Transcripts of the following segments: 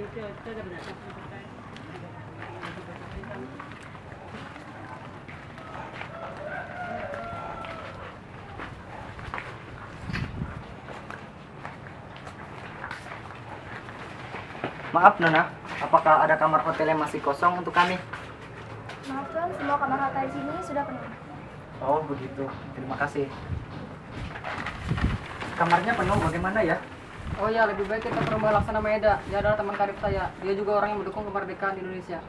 Maaf Nona, apakah ada kamar hotel yang masih kosong untuk kami? Maaf Tuan, semua kamar hotel di sini sudah penuh. Oh begitu, terima kasih. Kamarnya penuh, bagaimana ya? Oh ya, lebih baik kita ke rumah Laksana Maeda. Dia adalah teman karib saya. Dia juga orang yang mendukung kemerdekaan Indonesia.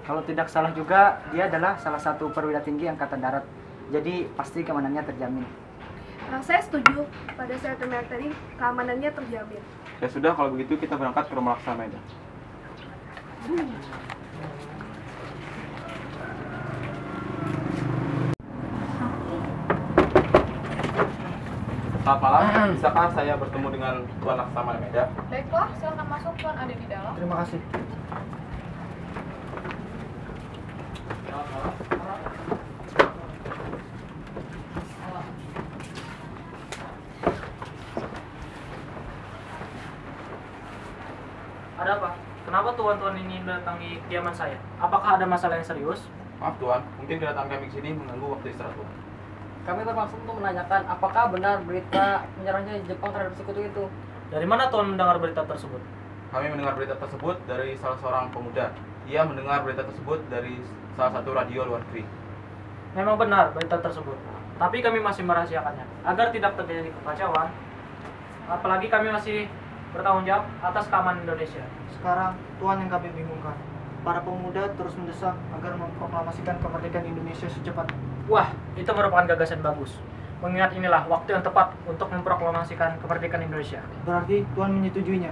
Kalau tidak salah juga, dia adalah salah satu perwira tinggi Angkatan Darat. Jadi pasti keamanannya terjamin. Saya setuju. Pada saat terlihat tadi, keamanannya terjamin. Ya sudah, kalau begitu kita berangkat ke rumah Laksana Maeda. Selamat malam, bisakah saya bertemu dengan Tuan Laksana Maeda? Baiklah, silakan masuk, Tuan ada di dalam. Terima kasih. Ada apa? Kenapa tuan-tuan ini mendatangi kediaman saya? Apakah ada masalah yang serius? Maaf Tuan, mungkin kedatangan kami ke sini mengganggu waktu istirahat Tuan. Kami bermaksud untuk menanyakan apakah benar berita menyerangnya Jepang terhadap sekutu itu. Dari mana tuan mendengar berita tersebut? Kami mendengar berita tersebut dari salah seorang pemuda. Ia mendengar berita tersebut dari salah satu radio luar negeri. Memang benar berita tersebut. Tapi kami masih merahasiakannya agar tidak terjadi kekacauan. Apalagi kami masih bertanggung jawab atas keamanan Indonesia. Sekarang Tuan yang kami bingungkan. Para pemuda terus mendesak agar memproklamasikan kemerdekaan Indonesia secepatnya. Wah, itu merupakan gagasan bagus. Mengingat inilah waktu yang tepat untuk memproklamasikan kemerdekaan Indonesia. Berarti Tuan menyetujuinya?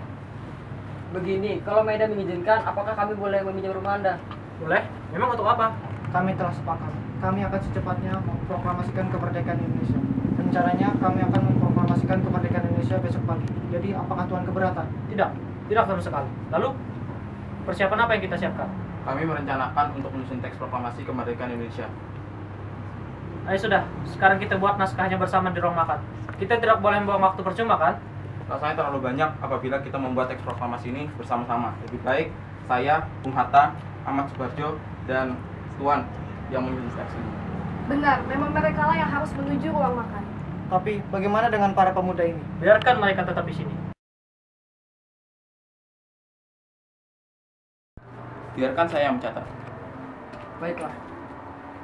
Begini, kalau Maeda mengizinkan, apakah kami boleh meminjam rumah Anda? Boleh? Memang untuk apa? Kami telah sepakat. Kami akan secepatnya memproklamasikan kemerdekaan Indonesia. Rencananya kami akan memproklamasikan kemerdekaan Indonesia besok pagi. Jadi apakah Tuan keberatan? Tidak, tidak sama sekali. Lalu, persiapan apa yang kita siapkan? Kami merencanakan untuk menyusun teks proklamasi kemerdekaan Indonesia. Ayo sudah, sekarang kita buat naskahnya bersama di ruang makan. Kita tidak boleh membuang waktu percuma kan? Rasanya terlalu banyak apabila kita membuat teks proklamasi ini bersama-sama. Lebih baik saya, Bung Hatta, Ahmad Subarjo, dan Tuan yang menyusun teks ini. Benar, memang mereka lah yang harus menuju ruang makan. Tapi bagaimana dengan para pemuda ini? Biarkan mereka tetap di sini. Biarkan saya yang mencatat. Baiklah.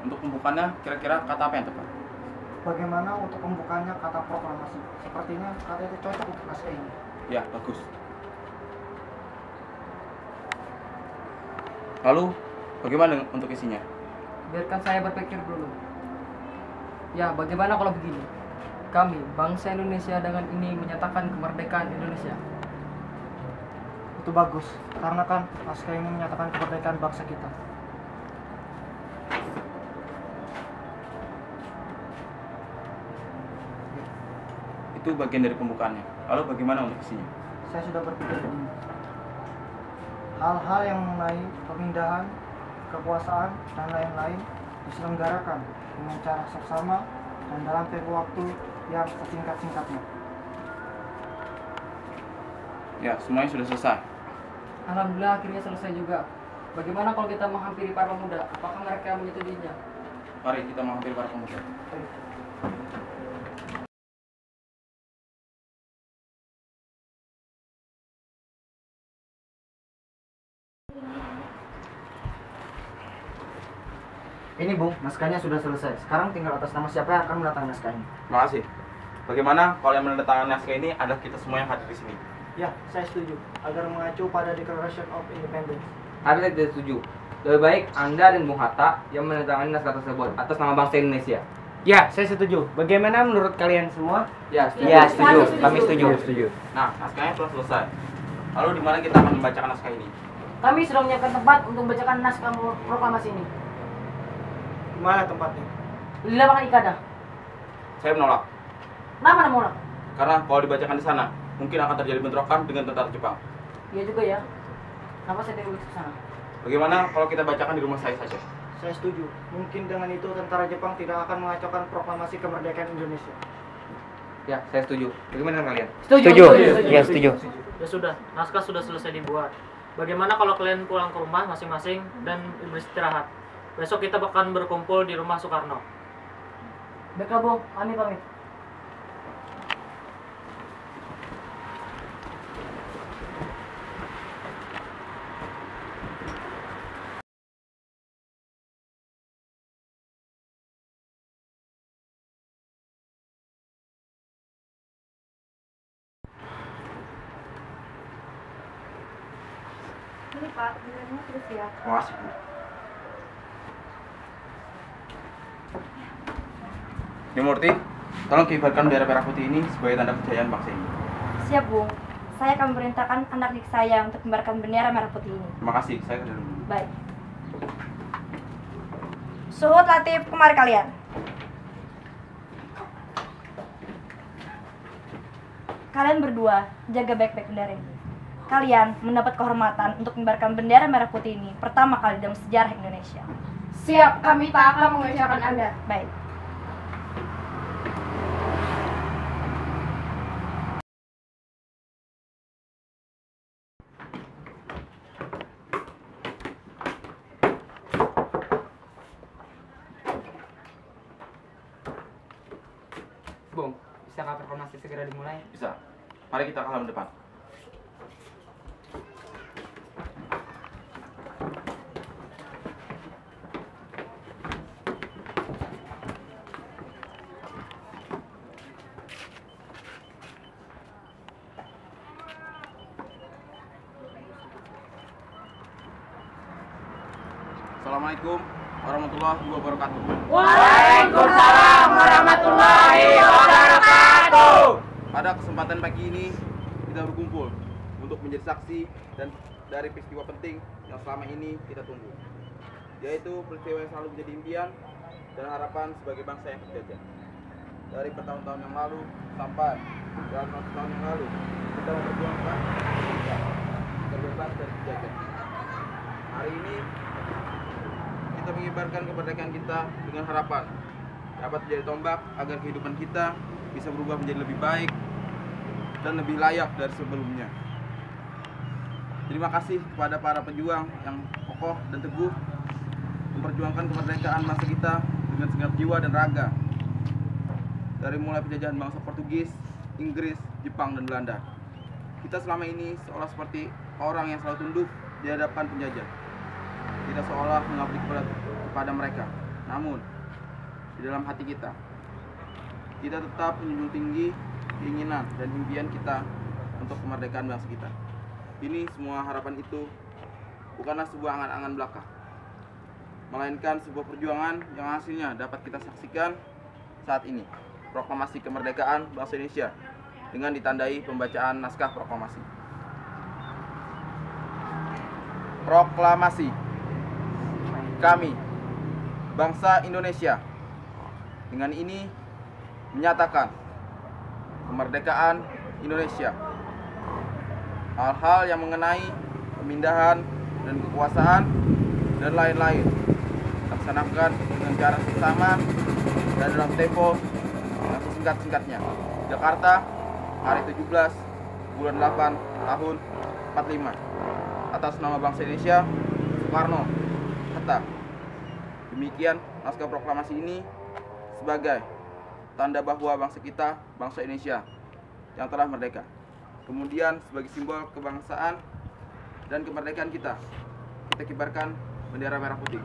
Untuk pembukaannya, kira-kira kata apa yang tepat? Bagaimana untuk pembukanya kata proklamasi? Sepertinya kata itu cocok untuk naskah ini. Ya, bagus. Lalu, bagaimana untuk isinya? Biarkan saya berpikir dulu. Ya, bagaimana kalau begini? Kami, bangsa Indonesia dengan ini menyatakan kemerdekaan Indonesia. Itu bagus, karena kan naskah ini menyatakan kemerdekaan bangsa kita. Itu bagian dari pembukaannya. Lalu bagaimana untuk isinya? Saya sudah berpikir begini. Hal-hal yang mengenai pemindahan, kekuasaan, dan lain-lain diselenggarakan dengan cara seksama dan dalam tempo waktu yang sesingkat-singkatnya. Ya, semuanya sudah selesai. Alhamdulillah akhirnya selesai juga. Bagaimana kalau kita menghampiri para pemuda? Apakah mereka menyetujuinya? Mari kita menghampiri para pemuda. Ini Bung, naskahnya sudah selesai. Sekarang tinggal atas nama siapa yang akan mendatangkan naskah ini. Terima kasih. Bagaimana kalau yang menandatangani naskah ini adalah kita semua yang hadir di sini? Ya, saya setuju. Agar mengacu pada Declaration of Independence. Tapi saya tidak setuju. Lebih baik Anda dan Bung Hatta yang menandatangani naskah tersebut atas nama bangsa Indonesia. Ya, saya setuju. Bagaimana menurut kalian semua? Ya, setuju. Ya, setuju. Kami setuju. Setuju. Nah, naskahnya telah selesai. Lalu di mana kita akan membacakan naskah ini? Kami sudah menyiapkan tempat untuk membacakan naskah proklamasi ini. Di mana tempatnya? Di lapangan Ikada. Saya menolak. Kenapa Anda menolak? Karena kalau dibacakan di sana, mungkin akan terjadi bentrokan dengan tentara Jepang. Iya juga ya. Kenapa saya tidak ke sana? Bagaimana kalau kita bacakan di rumah saya saja? Saya setuju. Mungkin dengan itu tentara Jepang tidak akan mengacaukan proklamasi kemerdekaan Indonesia. Ya, saya setuju. Bagaimana dengan kalian? Setuju. Ya, setuju. Ya sudah, naskah sudah selesai dibuat. Bagaimana kalau kalian pulang ke rumah masing-masing dan beristirahat? Besok kita akan berkumpul di rumah Soekarno. Baiklah Bung, kami pamit. Ini Pak, bilangnya terus ya. Terima kasih, Bu. Murti, tolong kibarkan bendera merah putih ini sebagai tanda kejayaan bangsa ini. Siap, Bung. Saya akan memerintahkan anak didik saya untuk mengibarkan bendera merah putih ini. Terima kasih, saya ke dalam. Baik. Suhud, Latif, kemari kalian. Kalian berdua, jaga baik-baik bendera ini. Kalian mendapat kehormatan untuk mengibarkan bendera merah putih ini pertama kali dalam sejarah Indonesia. Siap, kami tak akan mengecewakan Anda. Baik. Bung, bisakah proklamasi segera dimulai? Bisa. Mari kita ke halaman depan. Assalamualaikum warahmatullahi wabarakatuh. Waalaikumsalam warahmatullahi wabarakatuh. Pada kesempatan pagi ini kita berkumpul untuk menjadi saksi dan dari peristiwa penting yang selama ini kita tunggu, yaitu peristiwa yang selalu menjadi impian dan harapan sebagai bangsa yang terjajah. Dari bertahun-tahun yang lalu sampai dalam 100 tahun yang lalu kita memperjuangkan kita terbebas dari penjajah. Hari ini kita mengibarkan kemerdekaan kita dengan harapan dapat menjadi tombak agar kehidupan kita bisa berubah menjadi lebih baik dan lebih layak dari sebelumnya. Terima kasih kepada para pejuang yang kokoh dan teguh memperjuangkan kemerdekaan bangsa kita dengan segenap jiwa dan raga. Dari mulai penjajahan bangsa Portugis, Inggris, Jepang, dan Belanda. Kita selama ini seolah seperti orang yang selalu tunduk di hadapan penjajah. Tidak seolah mengabdi kepada mereka. Namun, di dalam hati kita tetap menjunjung tinggi keinginan dan impian kita untuk kemerdekaan bangsa kita. Ini semua harapan itu bukanlah sebuah angan-angan belaka, melainkan sebuah perjuangan yang hasilnya dapat kita saksikan saat ini. Proklamasi kemerdekaan bangsa Indonesia dengan ditandai pembacaan naskah proklamasi. Proklamasi. Kami, bangsa Indonesia, dengan ini menyatakan kemerdekaan Indonesia. Hal-hal yang mengenai pemindahan dan kekuasaan dan lain-lain laksanakan dengan cara bersama dan dalam tempo yang sesingkat-singkatnya. Jakarta, hari 17 bulan 8 tahun 45. Atas nama bangsa Indonesia, Soekarno Hatta. Demikian naskah proklamasi ini sebagai tanda bahwa bangsa kita, bangsa Indonesia yang telah merdeka. Kemudian sebagai simbol kebangsaan dan kemerdekaan kita kibarkan bendera merah putih.